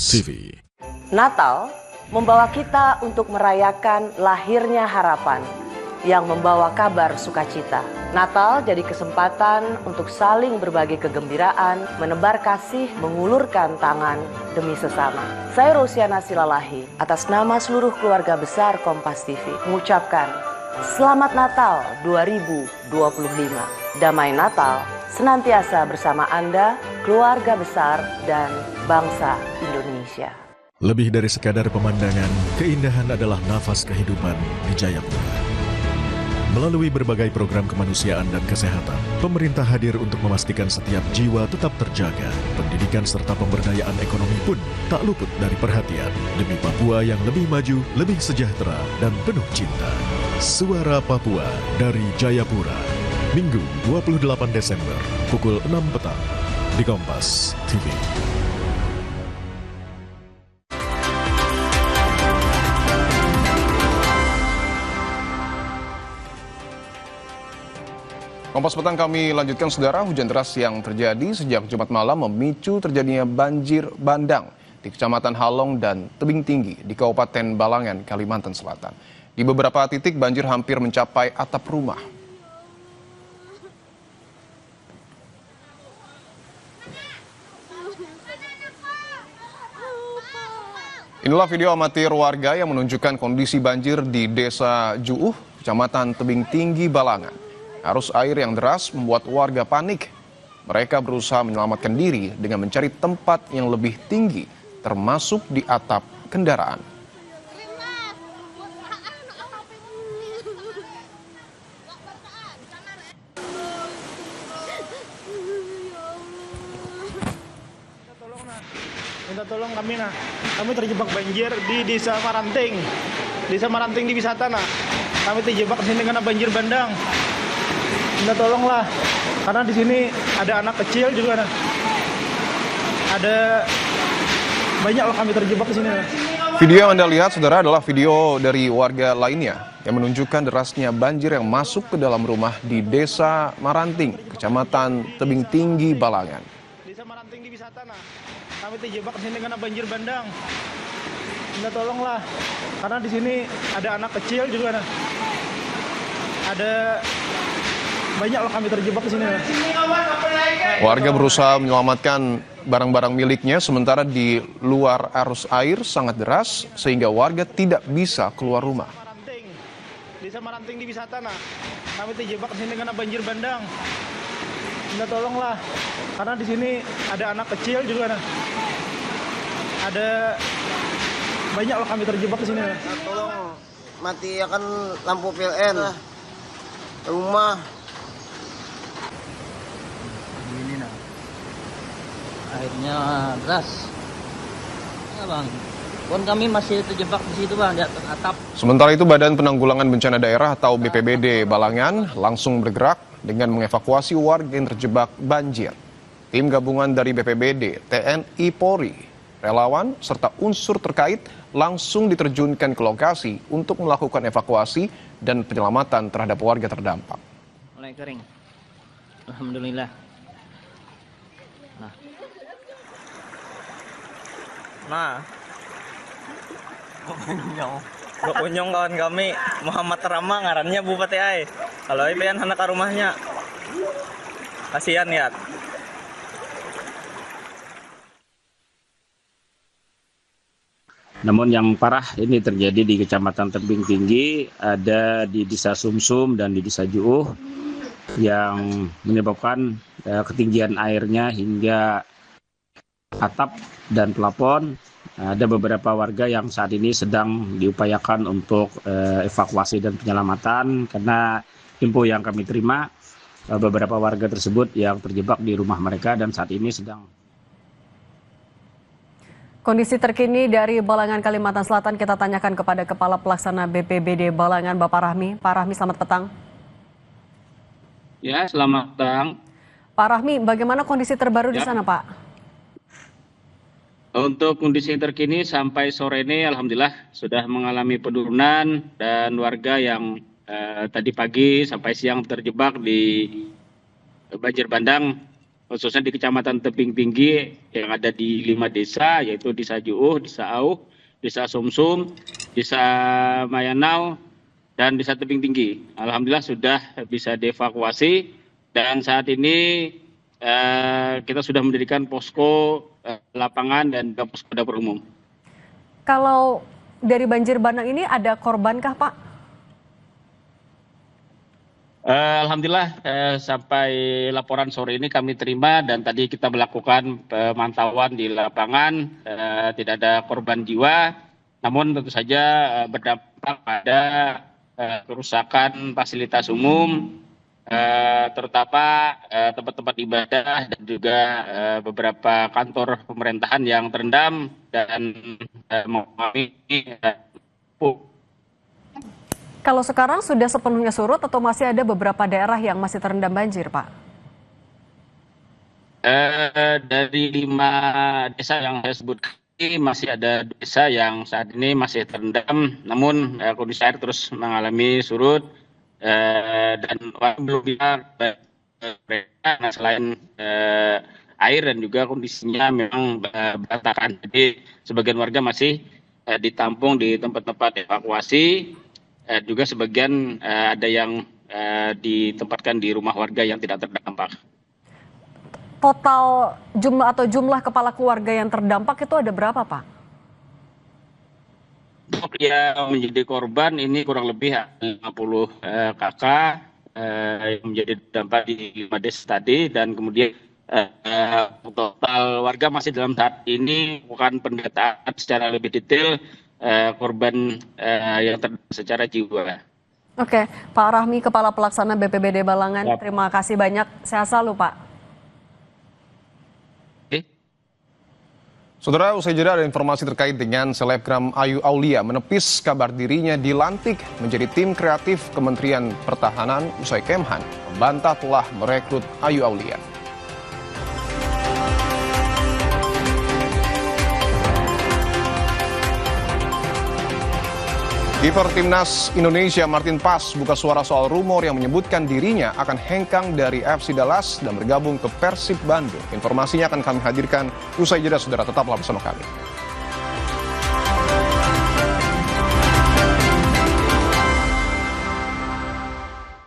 TV. Natal membawa kita untuk merayakan lahirnya harapan yang membawa kabar sukacita. Natal jadi kesempatan untuk saling berbagi kegembiraan, menebar kasih, mengulurkan tangan demi sesama. Saya Rosiana Silalahi, atas nama seluruh keluarga besar Kompas TV, mengucapkan Selamat Natal 2025. Damai Natal senantiasa bersama Anda, keluarga besar, dan bangsa Indonesia. Lebih dari sekadar pemandangan, keindahan adalah nafas kehidupan di Jayapura. Melalui berbagai program kemanusiaan dan kesehatan, pemerintah hadir untuk memastikan setiap jiwa tetap terjaga. Pendidikan serta pemberdayaan ekonomi pun tak luput dari perhatian demi Papua yang lebih maju, lebih sejahtera, dan penuh cinta. Suara Papua dari Jayapura, Minggu 28 Desember, pukul 6 petang, di Kompas TV. Kompas Petang kami lanjutkan, saudara. Hujan deras yang terjadi sejak Jumat malam memicu terjadinya banjir bandang di Kecamatan Halong dan Tebing Tinggi di Kabupaten Balangan, Kalimantan Selatan. Di beberapa titik banjir hampir mencapai atap rumah. Inilah video amatir warga yang menunjukkan kondisi banjir di Desa Juuh, Kecamatan Tebing Tinggi, Balangan. Arus air yang deras membuat warga panik. Mereka berusaha menyelamatkan diri dengan mencari tempat yang lebih tinggi, termasuk di atap kendaraan. Minta tolong kami, nah. Kami terjebak banjir di Desa Maranting. Desa Maranting di Wisata, nah. Kami terjebak di sini karena banjir bandang. Minta tolonglah, karena di sini ada anak kecil juga, nah. Ada banyak loh kami terjebak di sini, nah. Video yang Anda lihat, saudara, adalah video dari warga lainnya yang menunjukkan derasnya banjir yang masuk ke dalam rumah di Desa Maranting, Kecamatan Tebing Tinggi, Balangan. Desa Maranting di Wisata, nah. Kami terjebak di sini karena banjir bandang. Minta tolonglah, karena di sini ada anak kecil juga, nah. Ada banyak loh kami terjebak di sini. Warga berusaha menyelamatkan barang-barang miliknya, sementara di luar arus air sangat deras sehingga warga tidak bisa keluar rumah. Desa Maranting di Wisata, nah. Kami terjebak di sini karena banjir bandang. Minta tolonglah, karena di sini ada anak kecil juga, nah. Ada banyak loh kami terjebak di sini. Nah. Tolong matikan lampu PLN rumah. Ini nah, airnya deras. Ya bang, pun kami masih terjebak di situ bang, di atas atap. Sementara itu, Badan Penanggulangan Bencana Daerah atau BPBD Balangan langsung bergerak dengan mengevakuasi warga yang terjebak banjir. Tim gabungan dari BPBD, TNI Polri, relawan, serta unsur terkait langsung diterjunkan ke lokasi untuk melakukan evakuasi dan penyelamatan terhadap warga terdampak. Mulai kering, alhamdulillah. Nah, Kunyong kawan kami Muhammad Rama ngarannya Bupati Ai. Kalau ai pian anak rumahnya. Kasihan ya. Namun yang parah ini terjadi di Kecamatan Tebing Tinggi, ada di Desa Sumsum dan di Desa Juuh yang menyebabkan ketinggian airnya hingga atap dan plafon. Ada beberapa warga yang saat ini sedang diupayakan untuk evakuasi dan penyelamatan, karena info yang kami terima beberapa warga tersebut yang terjebak di rumah mereka dan saat ini sedang. Kondisi terkini dari Balangan, Kalimantan Selatan kita tanyakan kepada Kepala Pelaksana BPBD Balangan, Bapak Rahmi. Pak Rahmi, selamat petang. Ya, selamat petang. Pak Rahmi, bagaimana kondisi terbaru di sana, Pak? Untuk kondisi terkini sampai sore ini alhamdulillah sudah mengalami penurunan, dan warga yang tadi pagi sampai siang terjebak di banjir bandang khususnya di Kecamatan Tebing Tinggi yang ada di 5 desa, yaitu Desa Juuh, Desa Auh, Desa Sumsum, Desa Mayanau, dan Desa Tebing Tinggi. Alhamdulillah sudah bisa dievakuasi dan saat ini kita sudah mendirikan posko lapangan dan posko dapur umum. Kalau dari banjir bandang ini ada korbankah, Pak? Alhamdulillah sampai laporan sore ini kami terima dan tadi kita melakukan pemantauan di lapangan, tidak ada korban jiwa, namun tentu saja berdampak pada kerusakan fasilitas umum, terutama tempat-tempat ibadah dan juga beberapa kantor pemerintahan yang terendam dan mengalami Kalau sekarang sudah sepenuhnya surut atau masih ada beberapa daerah yang masih terendam banjir, Pak? Dari 5 desa yang saya sebutkan ini masih ada desa yang saat ini masih terendam, namun kondisi air terus mengalami surut dan belum bisa selain air dan juga kondisinya memang berantakan. Jadi sebagian warga masih ditampung di tempat-tempat evakuasi. Juga sebagian ada yang ditempatkan di rumah warga yang tidak terdampak. Total jumlah kepala keluarga yang terdampak itu ada berapa, Pak? Yang menjadi korban ini kurang lebih 50 kakak yang menjadi dampak di 5 desa tadi, dan kemudian total warga masih dalam tahap ini bukan pendataan secara lebih detail korban yang terdampak secara jiwa. Oke, Pak Rahmi, Kepala Pelaksana BPBD Balangan, terima kasih banyak. Sehat selalu, Pak. Saudara, usai jeda ada informasi terkait dengan selebgram Ayu Aulia menepis kabar dirinya dilantik menjadi tim kreatif Kementerian Pertahanan usai Kemhan membantah telah merekrut Ayu Aulia. Kiper Timnas Indonesia Martin Pas buka suara soal rumor yang menyebutkan dirinya akan hengkang dari FC Dallas dan bergabung ke Persib Bandung. Informasinya akan kami hadirkan usai jeda, saudara, tetaplah bersama kami.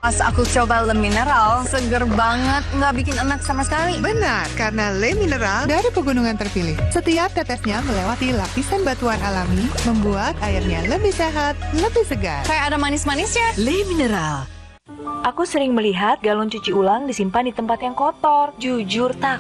Pas aku coba Le Mineral, seger banget, nggak bikin enak sama sekali. Benar, karena Le Mineral dari pegunungan terpilih. Setiap tetesnya melewati lapisan batuan alami, membuat airnya lebih sehat, lebih segar. Kayak ada manis-manisnya. Le Mineral. Aku sering melihat galon cuci ulang disimpan di tempat yang kotor. Jujur, tak